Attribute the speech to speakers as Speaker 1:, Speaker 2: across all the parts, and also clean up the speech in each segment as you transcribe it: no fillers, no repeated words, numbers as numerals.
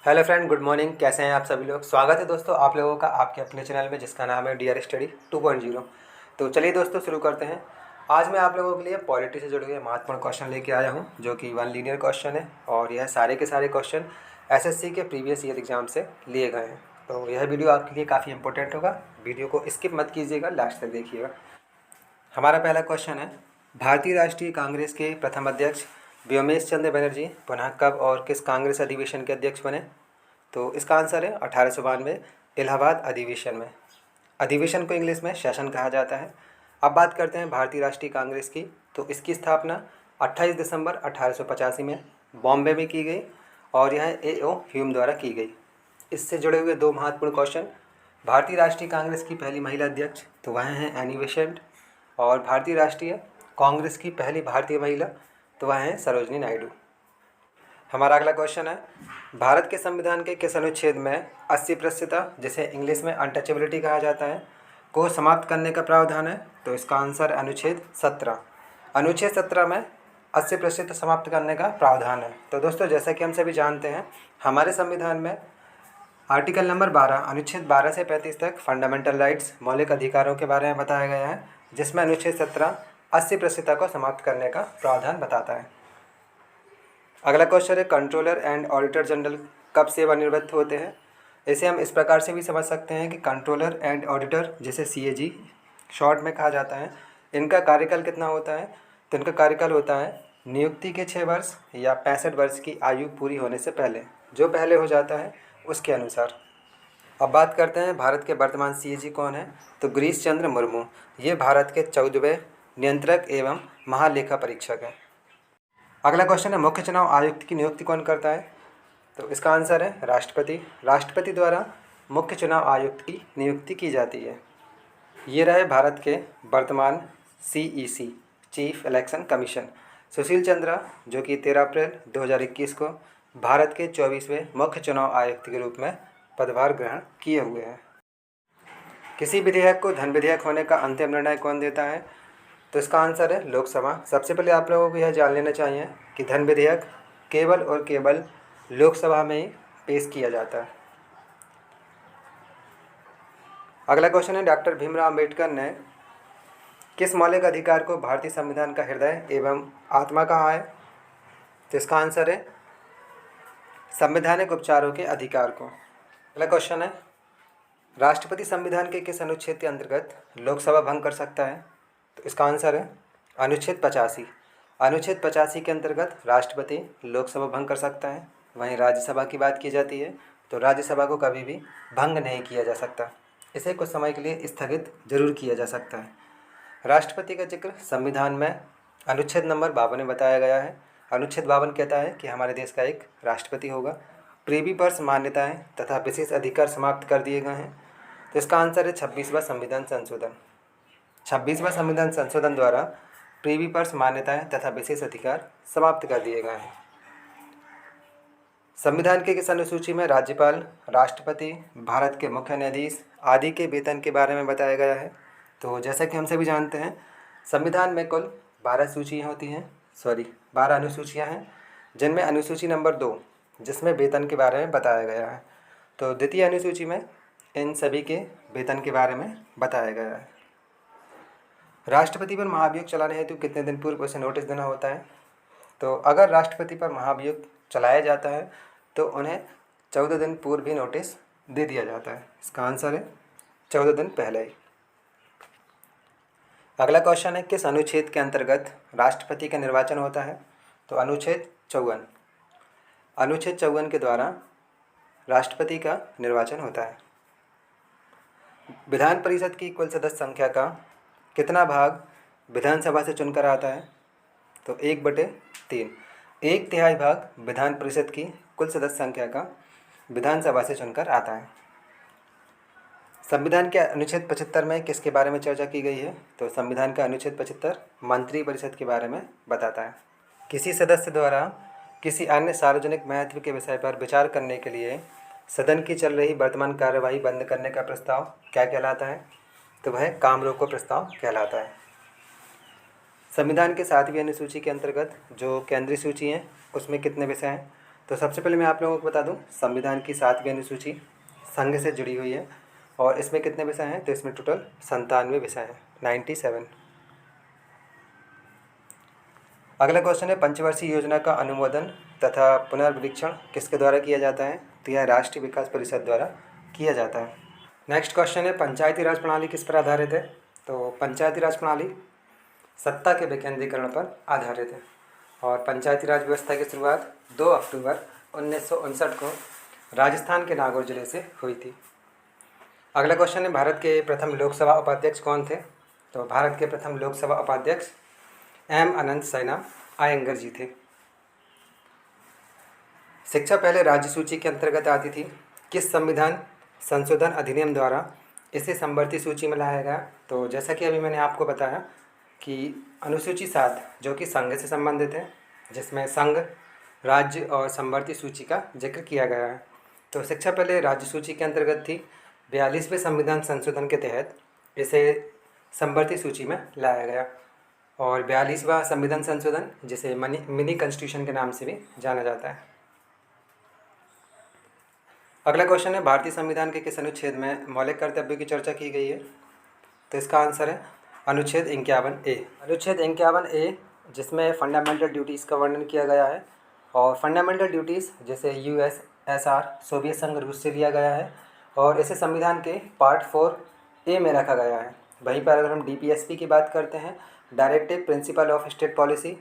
Speaker 1: Hello friend, good morning. कैसे हैं आप सभी लोग। स्वागत है दोस्तों आप लोगों का आपके अपने चैनल में जिसका नाम है डीआर स्टडी 2.0। तो चलिए दोस्तों शुरू करते हैं। आज मैं आप लोगों के लिए पॉलिटी से जुड़े हुए महत्वपूर्ण क्वेश्चन लेके आया हूं, जो कि वन लीनियर क्वेश्चन है और यह सारे के सारे क्वेश्चन एसएससी के प्रीवियस ईयर एग्जाम से लिए गए हैं। तो यह वीडियो आपके लिए काफ़ी इंपॉर्टेंट होगा। वीडियो को स्किप मत कीजिएगा, लास्ट तक देखिएगा। हमारा पहला क्वेश्चन है, भारतीय राष्ट्रीय कांग्रेस के प्रथम अध्यक्ष व्योमेश चंद्र बनर्जी पुनः कब और किस कांग्रेस अधिवेशन के अध्यक्ष बने। तो इसका आंसर है 1892 इलाहाबाद अधिवेशन में। अधिवेशन को इंग्लिश में सेशन कहा जाता है। अब बात करते हैं भारतीय राष्ट्रीय कांग्रेस की। तो इसकी स्थापना 28 दिसंबर 1885 में बॉम्बे में की गई और यह ए.ओ. ह्यूम द्वारा की गई। इससे जुड़े हुए दो महत्वपूर्ण क्वेश्चन, भारतीय राष्ट्रीय कांग्रेस की पहली महिला अध्यक्ष तो वह हैं एनी बेसेंट, और भारतीय राष्ट्रीय कांग्रेस की पहली भारतीय महिला तो वह हैं सरोजनी नायडू। हमारा अगला क्वेश्चन है, भारत के संविधान के किस अनुच्छेद में 80%, जिसे इंग्लिश में अनटचेबिलिटी कहा जाता है, को समाप्त करने का प्रावधान है। तो इसका आंसर अनुच्छेद 17। अनुच्छेद 17 में 80% समाप्त करने का प्रावधान है। तो दोस्तों जैसा कि हम सभी जानते हैं, हमारे संविधान में आर्टिकल नंबर 12 अनुच्छेद 12 से 35 तक फंडामेंटल राइट्स मौलिक अधिकारों के बारे में बताया गया है, जिसमें अनुच्छेद 17 80% को समाप्त करने का प्रावधान बताता है। अगला क्वेश्चन है, कंट्रोलर एंड ऑडिटर जनरल कब सेवानिवृत्त होते हैं। इसे हम इस प्रकार से भी समझ सकते हैं कि कंट्रोलर एंड ऑडिटर, जिसे सीएजी शॉर्ट में कहा जाता है, इनका कार्यकाल कितना होता है। तो इनका कार्यकाल होता है नियुक्ति के 6 वर्ष या 65 वर्ष की आयु पूरी होने से पहले, जो पहले हो जाता है उसके अनुसार। अब बात करते हैं भारत के वर्तमान सीएजी कौन है। तो गिरीश चंद्र मुर्मू, ये भारत के 14वें नियंत्रक एवं महालेखा परीक्षक हैं। अगला क्वेश्चन है, मुख्य चुनाव आयुक्त की नियुक्ति कौन करता है। तो इसका आंसर है राष्ट्रपति। राष्ट्रपति द्वारा मुख्य चुनाव आयुक्त की नियुक्ति की जाती है। ये रहे भारत के वर्तमान CEC chief election commission Sushil Chandra, जो कि 13 अप्रैल 2021 को भारत के 24वें मुख्य चुनाव आयुक्त के रूप में पदभार ग्रहण किए हुए हैं। किसी विधेयक को धन विधेयक होने का अंतिम निर्णय कौन देता है। तो इसका आंसर है लोकसभा। सबसे पहले आप लोगों को यह जान लेना चाहिए कि धन विधेयक केवल और केवल लोकसभा में ही पेश किया जाता है। अगला क्वेश्चन है, डॉक्टर भीमराव अम्बेडकर ने किस मौलिक अधिकार को भारतीय संविधान का हृदय एवं आत्मा कहा है। तो इसका आंसर है संवैधानिक उपचारों के अधिकार को। अगला क्वेश्चन है, राष्ट्रपति संविधान के किस अनुच्छेद के अंतर्गत लोकसभा भंग कर सकता है। तो इसका आंसर है अनुच्छेद 85। अनुच्छेद 85 के अंतर्गत राष्ट्रपति लोकसभा भंग कर सकता है। वहीं राज्यसभा की बात की जाती है तो राज्यसभा को कभी भी भंग नहीं किया जा सकता, इसे कुछ समय के लिए स्थगित जरूर किया जा सकता है। राष्ट्रपति का जिक्र संविधान में अनुच्छेद नंबर 52 में बताया गया है। अनुच्छेद 52 कहता है कि हमारे देश का एक राष्ट्रपति होगा। प्रीवी पर्स मान्यताएं तथा विशेष अधिकार समाप्त कर दिए गए हैं। तो इसका आंसर है 26वां संविधान संशोधन। 26वां संविधान संशोधन द्वारा प्रीवी पर्स मान्यताएं तथा विशेष अधिकार समाप्त कर दिए गए हैं। संविधान के किस अनुसूची में राज्यपाल, राष्ट्रपति, भारत के मुख्य न्यायाधीश आदि के वेतन के बारे में बताया गया है। तो जैसा कि हम सभी जानते हैं, संविधान में कुल 12 सूचियाँ होती हैं, 12 अनुसूचियाँ हैं, जिनमें अनुसूची नंबर 2, जिसमें वेतन के बारे में बताया गया है। तो द्वितीय अनुसूची में इन सभी के वेतन के बारे में बताया गया है। राष्ट्रपति पर महाभियोग चलाने हेतु कितने दिन पूर्व उसे नोटिस देना होता है। तो अगर राष्ट्रपति पर महाभियोग चलाया जाता है तो उन्हें 14 दिन पूर्व भी नोटिस दे दिया जाता है। इसका आंसर है 14 दिन पहले ही। अगला क्वेश्चन है, किस अनुच्छेद के अंतर्गत राष्ट्रपति का निर्वाचन होता है। तो अनुच्छेद 54। अनुच्छेद 54 के द्वारा राष्ट्रपति का निर्वाचन होता है। विधान परिषद की कुल सदस्य संख्या का कितना भाग विधानसभा से चुनकर आता है। तो 1/3, 1/3 भाग विधान परिषद की कुल सदस्य संख्या का विधानसभा से चुनकर आता है। संविधान के अनुच्छेद 75 में किसके बारे में चर्चा की गई है। तो संविधान का अनुच्छेद 75 मंत्री परिषद के बारे में बताता है। किसी सदस्य द्वारा किसी अन्य सार्वजनिक महत्व के विषय पर विचार करने के लिए सदन की चल रही वर्तमान कार्यवाही बंद करने का प्रस्ताव क्या कहलाता है। तो वह काम रोको प्रस्ताव कहलाता है। संविधान के 7वीं अनुसूची के अंतर्गत जो केंद्रीय सूची है उसमें कितने विषय हैं। तो सबसे पहले मैं आप लोगों को बता दूं, संविधान की 7वीं अनुसूची संघ से जुड़ी हुई है और इसमें कितने विषय हैं, तो इसमें टोटल 97 विषय हैं, 97। अगला क्वेश्चन है, पंचवर्षीय योजना का अनुमोदन तथा पुनर्निरीक्षण किसके द्वारा किया जाता है, तो यह राष्ट्रीय विकास परिषद द्वारा किया जाता है। नेक्स्ट क्वेश्चन है, पंचायती राज प्रणाली किस पर आधारित है, तो पंचायती राज प्रणाली सत्ता के विकेंद्रीकरण पर आधारित है और पंचायती राज व्यवस्था की शुरुआत 2 अक्टूबर 1959 को राजस्थान के नागौर जिले से हुई थी। अगला क्वेश्चन है, भारत के प्रथम लोकसभा उपाध्यक्ष कौन थे, तो भारत के प्रथम लोकसभा उपाध्यक्ष एम अनंत सैना आयंगर जी थे। शिक्षा पहले राज्य सूची के अंतर्गत आती थी, किस संविधान संशोधन अधिनियम द्वारा इसे समवर्ती सूची में लाया गया, तो जैसा कि अभी मैंने आपको बताया कि अनुसूची 7 जो कि संघ से संबंधित है, जिसमें संघ, राज्य और समवर्ती सूची का जिक्र किया गया है। तो शिक्षा पहले राज्य सूची के अंतर्गत थी, 42वें संविधान संशोधन के तहत इसे समवर्ती सूची में लाया गया और 42वां संविधान संशोधन जिसे मिनी कॉन्स्टिट्यूशन के नाम से भी जाना जाता है। अगला क्वेश्चन है, भारतीय संविधान के किस अनुच्छेद में मौलिक कर्तव्यों की चर्चा की गई है, तो इसका आंसर है अनुच्छेद 51A। अनुच्छेद 51A जिसमें फंडामेंटल ड्यूटीज़ का वर्णन किया गया है और फंडामेंटल ड्यूटीज़ जैसे USSR सोवियत संघ रूस से लिया गया है और इसे संविधान के पार्ट 4A में रखा गया है। वहीं पर अगर हम DPSP की बात करते हैं, directive principle of state policy,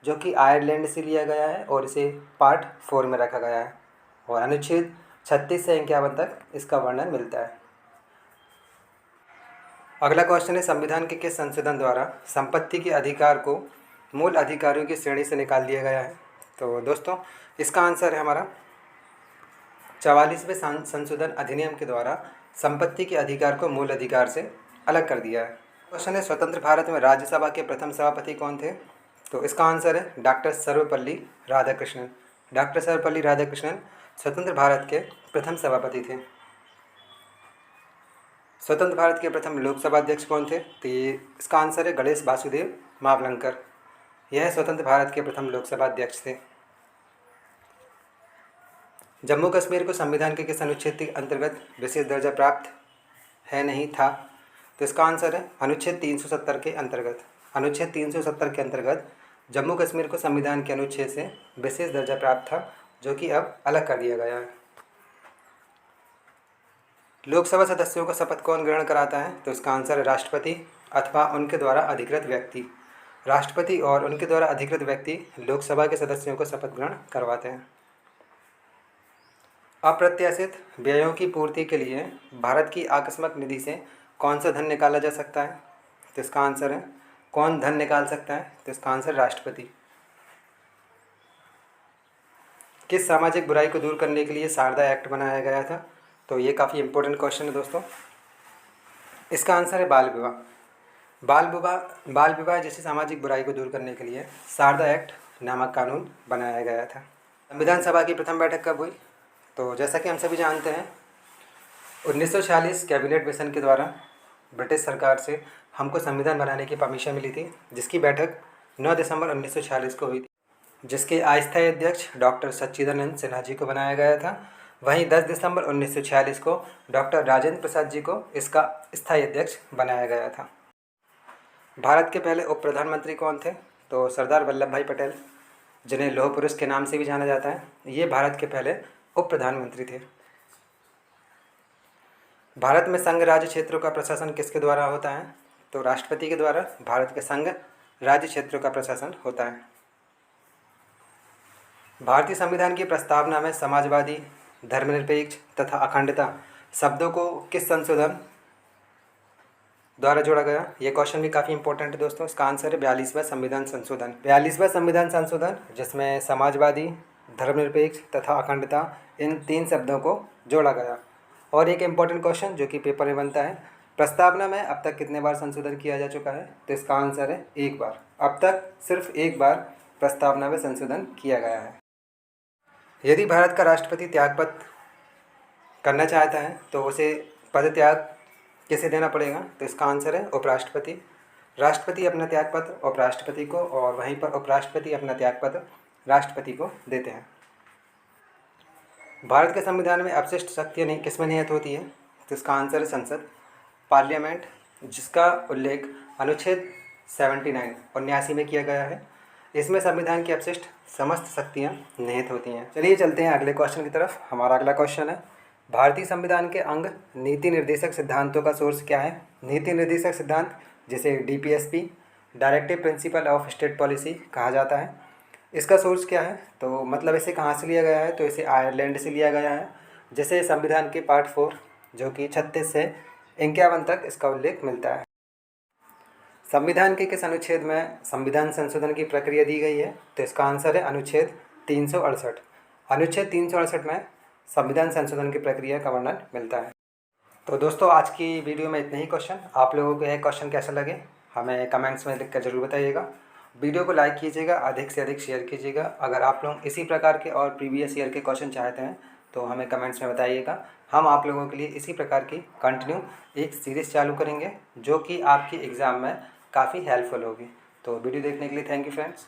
Speaker 1: जो कि आयरलैंड से लिया गया है और इसे पार्ट 4 में रखा गया है और अनुच्छेद 36 से 51 तक इसका वर्णन मिलता है। अगला क्वेश्चन है, संविधान के किस संशोधन द्वारा संपत्ति के अधिकार को मूल अधिकारियों की श्रेणी से निकाल दिया गया है, तो दोस्तों इसका आंसर है हमारा 44वें संशोधन अधिनियम के द्वारा संपत्ति के अधिकार को मूल अधिकार से अलग कर दिया है। क्वेश्चन है, स्वतंत्र भारत में राज्यसभा के प्रथम सभापति कौन थे, तो इसका आंसर है डॉक्टर सर्वपल्ली राधाकृष्णन। डॉक्टर सर्वपल्ली राधाकृष्णन स्वतंत्र भारत के प्रथम सभापति थे। स्वतंत्र भारत के प्रथम लोकसभा अध्यक्ष कौन थे, तो इसका आंसर है गणेश वासुदेव मावलंकर। यह स्वतंत्र भारत के प्रथम लोकसभा अध्यक्ष थे। जम्मू कश्मीर को संविधान के किस अनुच्छेद के अंतर्गत विशेष दर्जा प्राप्त है नहीं था, तो इसका आंसर है अनुच्छेद 370 के अंतर्गत। अनुच्छेद 370 के अंतर्गत जम्मू कश्मीर को संविधान के अनुच्छेद से विशेष दर्जा प्राप्त था, जो कि अब अलग कर दिया गया है। लोकसभा सदस्यों को शपथ कौन ग्रहण कराता है, तो इसका आंसर है राष्ट्रपति अथवा उनके द्वारा अधिकृत व्यक्ति। राष्ट्रपति और उनके द्वारा अधिकृत व्यक्ति लोकसभा के सदस्यों को शपथ ग्रहण करवाते हैं। अप्रत्याशित व्ययों की पूर्ति के लिए भारत की आकस्मिक निधि से कौन सा धन निकाला जा सकता है, तो इसका आंसर है कौन धन निकाल सकता है, तो इसका आंसर राष्ट्रपति। किस सामाजिक बुराई को दूर करने के लिए शारदा एक्ट बनाया गया था, तो ये काफ़ी इंपॉर्टेंट क्वेश्चन है दोस्तों। इसका आंसर है बाल विवाह। बाल विवाह जैसी सामाजिक बुराई को दूर करने के लिए शारदा एक्ट नामक कानून बनाया गया था। संविधान सभा की प्रथम बैठक कब हुई, तो जैसा कि हम सभी जानते हैं 1946 कैबिनेट मिशन के द्वारा ब्रिटिश सरकार से हमको संविधान बनाने की परमिशन मिली थी, जिसकी बैठक 9 दिसंबर 1946 को हुई थी, जिसके अस्थायी अध्यक्ष डॉक्टर सच्चिदानंद सिन्हा जी को बनाया गया था। वहीं 10 दिसंबर 1946 को डॉक्टर राजेंद्र प्रसाद जी को इसका स्थायी अध्यक्ष बनाया गया था। भारत के पहले उप प्रधानमंत्री कौन थे, तो सरदार वल्लभ भाई पटेल, जिन्हें लौह पुरुष के नाम से भी जाना जाता है, ये भारत के पहले उप प्रधानमंत्री थे। भारत में संघ राज्य क्षेत्रों का प्रशासन किसके द्वारा होता है, तो राष्ट्रपति के द्वारा भारत के संघ राज्य क्षेत्रों का प्रशासन होता है। भारतीय संविधान की प्रस्तावना में समाजवादी, धर्मनिरपेक्ष तथा अखंडता शब्दों को किस संशोधन द्वारा जोड़ा गया, ये क्वेश्चन भी काफ़ी इंपॉर्टेंट है दोस्तों। इसका आंसर है 42वां संविधान संशोधन। 42वां संविधान संशोधन जिसमें समाजवादी, धर्मनिरपेक्ष तथा अखंडता इन 3 शब्दों को जोड़ा गया। और एक इम्पॉर्टेंट क्वेश्चन जो कि पेपर में बनता है, प्रस्तावना में अब तक कितने बार संशोधन किया जा चुका है, तो इसका आंसर है 1 बार। अब तक सिर्फ 1 बार प्रस्तावना में संशोधन किया गया है। यदि भारत का राष्ट्रपति त्यागपत्र करना चाहता है तो उसे पद त्याग किसे देना पड़ेगा, तो इसका आंसर है उपराष्ट्रपति। राष्ट्रपति अपना त्यागपत्र उपराष्ट्रपति को और वहीं पर उपराष्ट्रपति अपना त्यागपत्र राष्ट्रपति को देते हैं। भारत के संविधान में अपशिष्ट शक्तियाँ किस में निहित होती है? तो इसका आंसर है संसद, पार्लियामेंट, जिसका उल्लेख अनुच्छेद 79 में किया गया है। इसमें संविधान की अपशिष्ट समस्त शक्तियाँ निहित होती हैं। चलिए चलते हैं अगले क्वेश्चन की तरफ। हमारा अगला क्वेश्चन है, भारतीय संविधान के अंग नीति निर्देशक सिद्धांतों का सोर्स क्या है? नीति निर्देशक सिद्धांत, जिसे DPSP directive principle of state policy कहा जाता है, इसका सोर्स क्या है? तो मतलब इसे कहाँ से लिया गया है? तो इसे आयरलैंड से लिया गया है। जैसे संविधान के पार्ट 4 जो कि 36 से 51 तक इसका उल्लेख मिलता है। संविधान के किस अनुच्छेद में संविधान संशोधन की प्रक्रिया दी गई है? तो इसका आंसर है अनुच्छेद 368। अनुच्छेद 368 में संविधान संशोधन की प्रक्रिया का वर्णन मिलता है। तो दोस्तों आज की वीडियो में इतने ही क्वेश्चन। आप लोगों को यह क्वेश्चन कैसा लगे हमें कमेंट्स में लिख कर जरूर बताइएगा। वीडियो को लाइक कीजिएगा, अधिक से अधिक शेयर कीजिएगा। अगर आप लोग इसी प्रकार के और प्रीवियस ईयर के क्वेश्चन चाहते हैं तो हमें कमेंट्स में बताइएगा। हम आप लोगों के लिए इसी प्रकार की कंटिन्यू एक सीरीज़ चालू करेंगे जो कि आपकी एग्ज़ाम में काफ़ी हेल्पफुल होगी। तो वीडियो देखने के लिए थैंक यू फ्रेंड्स।